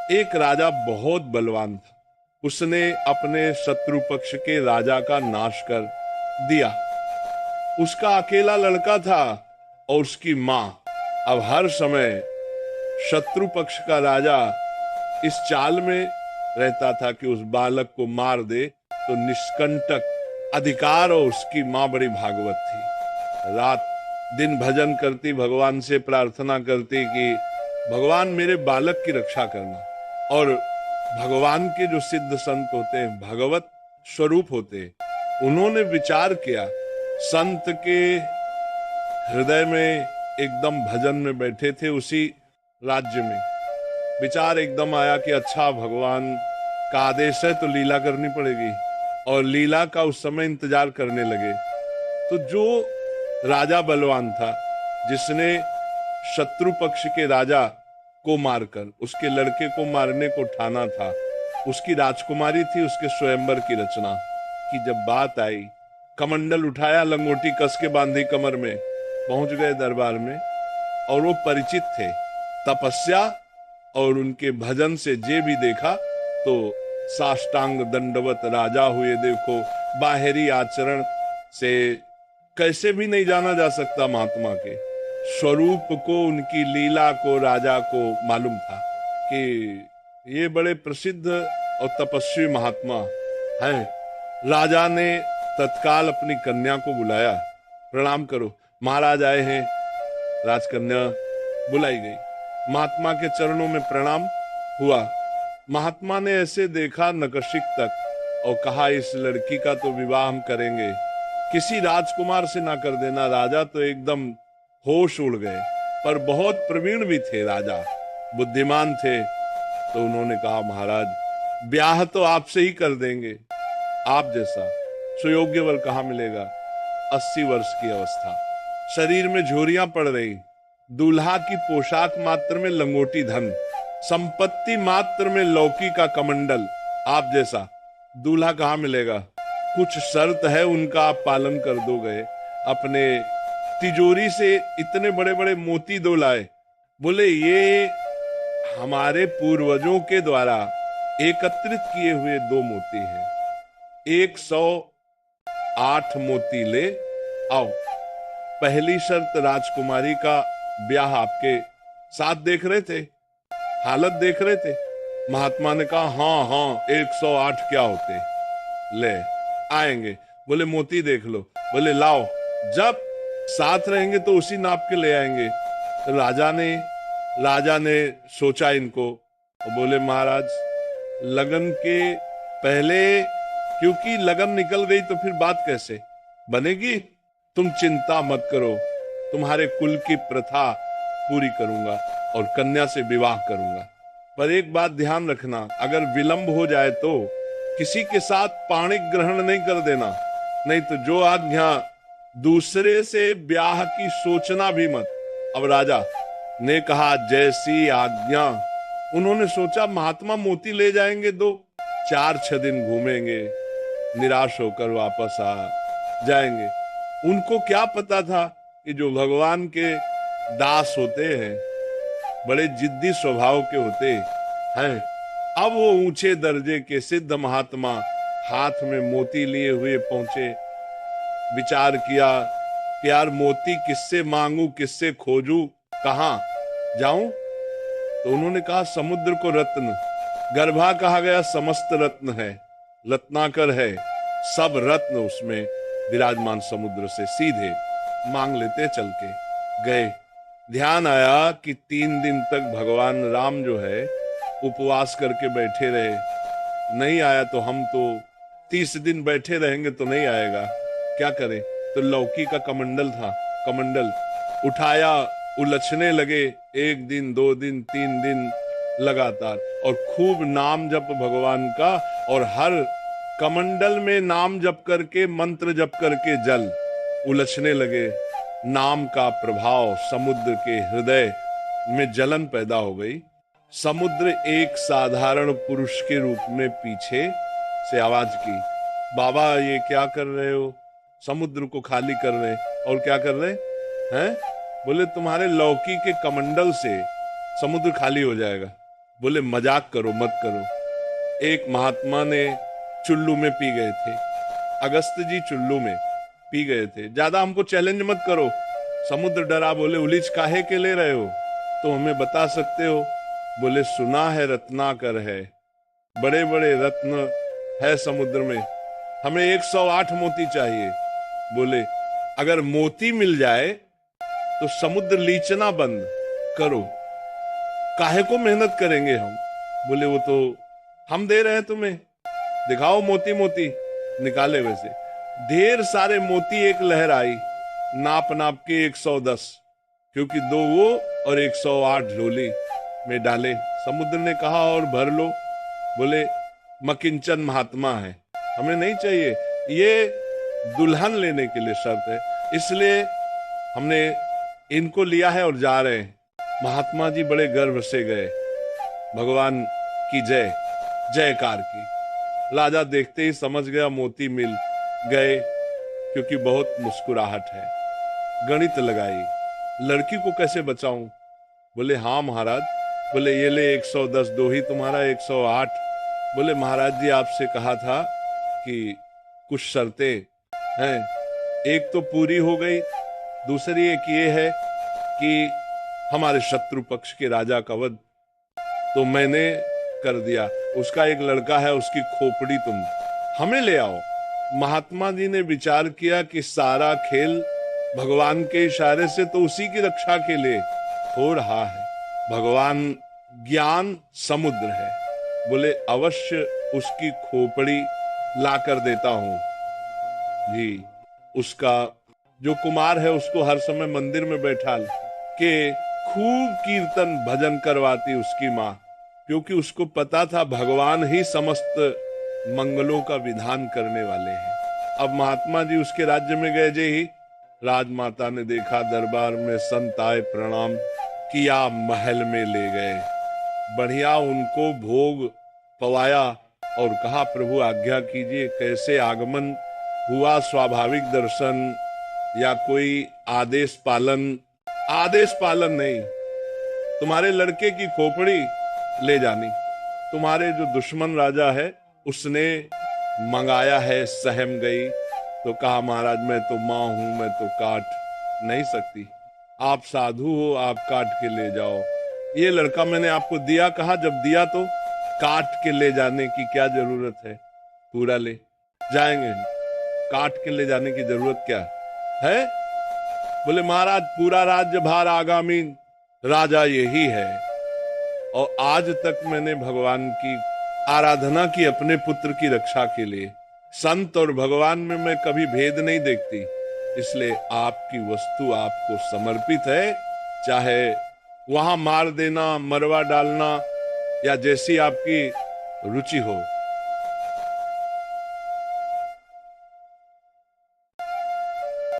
एक राजा बहुत बलवान था। उसने अपने शत्रु पक्ष के राजा का नाश कर दिया। उसका अकेला लड़का था और उसकी मां। अब हर समय शत्रु पक्ष का राजा इस चाल में रहता था कि उस बालक को मार दे तो निष्कंटक अधिकार, और उसकी मां बड़ी भागवत थी। रात दिन भजन करती, भगवान से प्रार्थना करती कि भगवान मेरे बालक की रक्षा करना। और भगवान के जो सिद्ध संत होते हैं, भगवत स्वरूप होते हैं, उन्होंने विचार किया। संत के हृदय में एकदम भजन में बैठे थे, उसी राज्य में विचार एकदम आया कि अच्छा, भगवान का आदेश है तो लीला करनी पड़ेगी। और लीला का उस समय इंतजार करने लगे। तो जो राजा बलवान था, जिसने शत्रु पक्ष के राजा को मारकर उसके लड़के को मारने को ठाना था, उसकी राजकुमारी थी, उसके स्वयंवर की रचना की जब बात आई, कमंडल उठाया, लंगोटी कस के बांधी कमर में, पहुंच गए दरबार में। और वो परिचित थे तपस्या और उनके भजन से। जे भी देखा तो साष्टांग दंडवत राजा हुए देखो। बाहरी आचरण से कैसे भी नहीं जाना जा सकता महात्मा के स्वरूप को, उनकी लीला को राजा को मालूम था कि ये बड़े प्रसिद्ध और तपस्वी महात्मा हैं। राजा ने तत्काल अपनी कन्या को बुलाया। प्रणाम करो, महाराज आए हैं। राजकन्या बुलाई गई। महात्मा के चरणों में प्रणाम हुआ। महात्मा ने ऐसे देखा नकशिक तक और कहा, इस लड़की का तो विवाह हम करेंगे, किसी राजकुमार से ना कर देना। राजा तो एकदम होश उड़ गए, पर बहुत प्रवीण भी थे राजा, बुद्धिमान थे। तो उन्होंने कहा, महाराज ब्याह तो आपसे ही कर देंगे, आप जैसा सुयोग्य वर कहाँ मिलेगा। 80 वर्ष की अवस्था, शरीर में झुर्रियां पड़ रही, दूल्हा की पोशाक मात्र में लंगोटी धन, संपत्ति मात्र में लौकी का कमंडल, आप जैसा दूल्हा कहाँ मिलेगा। कुछ शर्त है, उनका आप पालन कर दोगे। अपने तिजोरी से इतने बड़े बड़े मोती दो लाए। बोले, ये हमारे पूर्वजों के द्वारा एकत्रित किए हुए 2 मोती हैं, 108 मोती ले आओ। पहली शर्त, राजकुमारी का ब्याह आपके साथ देख रहे थे, हालत देख रहे थे। महात्मा ने कहा, हाँ हाँ, 108 क्या होते, ले आएंगे। बोले, मोती देख लो। बोले, लाओ, जब साथ रहेंगे तो उसी नाप के ले आएंगे। तो राजा ने सोचा इनको और बोले, महाराज लगन के पहले, क्योंकि लगन निकल गई तो फिर बात कैसे बनेगी। तुम चिंता मत करो, तुम्हारे कुल की प्रथा पूरी करूंगा और कन्या से विवाह करूंगा। पर एक बात ध्यान रखना, अगर विलंब हो जाए तो किसी के साथ पाणिक ग्रहण नहीं कर देना, नहीं तो जो आज्ञा दूसरे से ब्याह की सोचना भी मत। अब राजा ने कहा, जैसी आज्ञा। उन्होंने सोचा, महात्मा मोती ले जाएंगे, 4-6 दिन घूमेंगे, निराश होकर वापस आ जाएंगे। उनको क्या पता था कि जो भगवान के दास होते हैं बड़े जिद्दी स्वभाव के होते हैं। अब वो ऊंचे दर्जे के सिद्ध महात्मा हाथ में मोती लिए हुए पहुंचे। विचार किया कि यार, मोती किससे मांगू, किससे खोजू, कहां जाऊं। तो उन्होंने कहा, समुद्र को रत्न, गर्भा कहा गया समस्त रत्न है, रत्नाकर है, सब रत्न उसमें विराजमान। समुद्र से सीधे मांग लेते चल के गए। ध्यान आया कि 3 दिन तक भगवान राम जो है उपवास करके बैठे रहे। नहीं आया तो हम तो 30 दिन बैठे रहेंगे तो नहीं आएगा, क्या करें। तो लौकी का कमंडल था, कमंडल उठाया, उलझने लगे। 1 दिन 2 दिन 3 दिन लगातार, और खूब नाम जप भगवान का। और हर कमंडल में नाम जप करके, मंत्र जप करके जल उलझने लगे। नाम का प्रभाव समुद्र के हृदय में जलन पैदा हो गई। समुद्र एक साधारण पुरुष के रूप में पीछे से आवाज की, बाबा ये क्या कर रहे हो। समुद्र को खाली कर रहे। और क्या कर रहे हैं। बोले, तुम्हारे लौकी के कमंडल से समुद्र खाली हो जाएगा। बोले मजाक करो मत करो। एक महात्मा ने चुल्लू में पी गए थे, अगस्त जी चुल्लू में पी गए थे। ज्यादा हमको चैलेंज मत करो। समुद्र डरा, बोले उलीच काहे के ले रहे हो, तो हमें बता सकते हो? बोले सुना है रत्नाकर है, बड़े बड़े रत्न है समुद्र में, हमें 108 मोती चाहिए। बोले अगर मोती मिल जाए तो समुद्र लीचना बंद करो, काहे को मेहनत करेंगे हम। बोले वो तो हम दे रहे हैं तुम्हें, दिखाओ मोती। मोती निकाले, वैसे ढेर सारे मोती एक लहर आई, नाप नाप के 110, क्योंकि 2 वो और 108 झोली में डाले। समुद्र ने कहा और भर लो। बोले मकिंचन महात्मा है, हमें नहीं चाहिए, ये दुल्हन लेने के लिए शर्त है, इसलिए हमने इनको लिया है और जा रहे हैं। महात्मा जी बड़े गर्व से गए, भगवान की जय जयकार की। राजा देखते ही समझ गया मोती मिल गए, क्योंकि बहुत मुस्कुराहट है। गणित लगाई, लड़की को कैसे बचाऊं? बोले हाँ महाराज। बोले ये ले 110, 2 ही तुम्हारा 108। बोले महाराज जी आपसे कहा था कि कुछ शर्तें हैं, एक तो पूरी हो गई, दूसरी एक ये है कि हमारे शत्रु पक्ष के राजा का वध तो मैंने कर दिया, उसका एक लड़का है, उसकी खोपड़ी तुम हमें ले आओ। महात्मा जी ने विचार किया कि सारा खेल भगवान के इशारे से तो उसी की रक्षा के लिए हो रहा है, भगवान ज्ञान समुद्र है। बोले अवश्य उसकी खोपड़ी ला कर देता हूं जी। उसका जो कुमार है उसको हर समय मंदिर में बैठा के खूब कीर्तन भजन करवाती उसकी माँ, क्योंकि उसको पता था भगवान ही समस्त मंगलों का विधान करने वाले हैं। अब महात्मा जी उसके राज्य में गए, जे ही राजमाता ने देखा दरबार में संत आए, प्रणाम किया, महल में ले गए, बढ़िया उनको भोग पवाया और कहा प्रभु आज्ञा कीजिए, कैसे आगमन हुआ, स्वाभाविक दर्शन या कोई आदेश पालन? आदेश पालन नहीं, तुम्हारे लड़के की खोपड़ी ले जानी, तुम्हारे जो दुश्मन राजा है उसने मंगाया है, सहम गई। तो कहा महाराज मैं तो माँ हूं, मैं तो काट नहीं सकती, आप साधु हो, आप काट के ले जाओ। ये लड़का मैंने आपको दिया, कहा जब दिया तो काट के ले जाने की क्या जरूरत है, पूरा ले जाएंगे, काट के ले जाने की जरूरत क्या है? बोले महाराज पूरा राज्य भार आगामी राजा यही है, और आज तक मैंने भगवान की आराधना की अपने पुत्र की रक्षा के लिए। संत और भगवान में मैं कभी भेद नहीं देखती, इसलिए आपकी वस्तु आपको समर्पित है, चाहे वहां मार देना, मरवा डालना या जैसी आपकी रुचि हो।